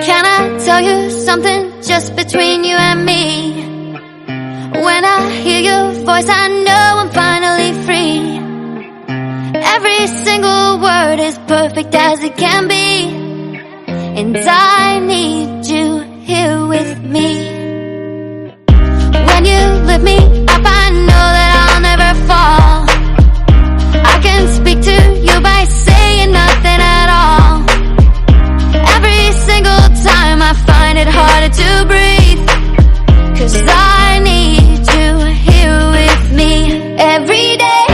Can I tell you something just between you and me? When I hear your voice, I know I'm finally free. Every single word is perfect as it can be, and I need you here with me. When you lift me up, I know that I'll never fall. I can speak to you by saying nothing at all. Every single time I find it harder to breathe, 'cause I need you here with me every day.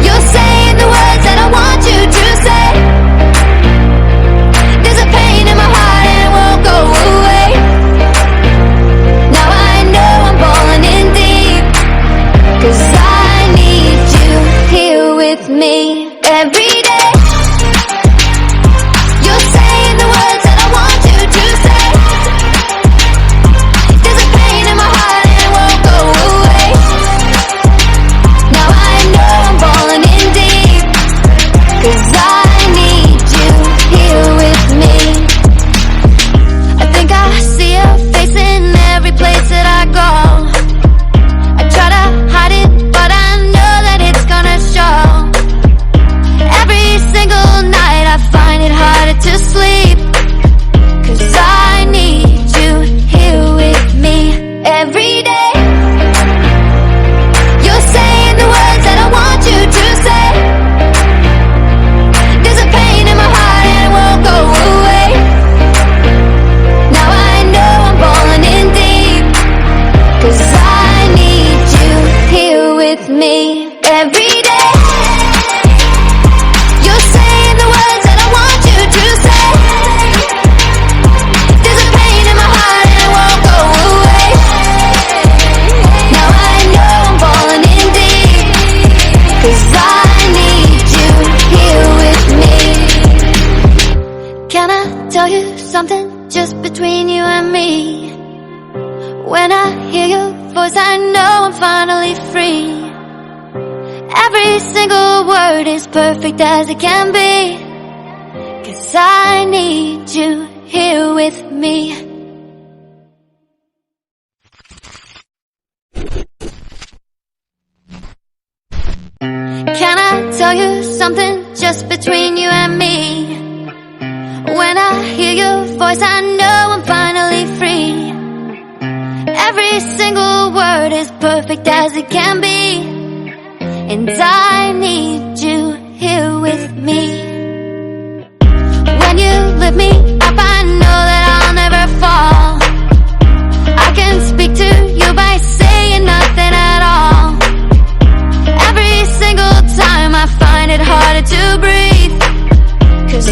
You're saying the words that I want you to say. There's a pain in my heart and it won't go away. Now I know I'm falling in deep, 'cause I need you here with me every day. You're saying the words that I want you to say. There's a pain in my heart and it won't go away. Now I know I'm falling in deep, 'cause I need you here with me. I think I see your face in every place that I go. I try to hide it, but I know that it's gonna show. Every single night I find it harder to sleep, 'cause I need you here with me every day. You're saying the words that I want you to say. There's a pain in my heart and it won't go away. Now I know I'm falling in deep, 'cause I need you here with me every day. You're saying the words that I want you to say. There's a pain in my heart and it won't go away. Now I know I'm falling in deep, 'cause I need you here with me. Can I tell you something just between you and me? When I hear your voice, I know I'm finally free. Every single word is perfect as it can be, 'cause I need you here with me. Can I tell you something just between you and me? When I hear your voice, I know I'm finally free. Every single word is perfect as it can be, and I need you here with me. When you lift me up, I know that I'll never fall. I can speak to you by saying nothing at all. Every single time I find it harder to breathe, 'cause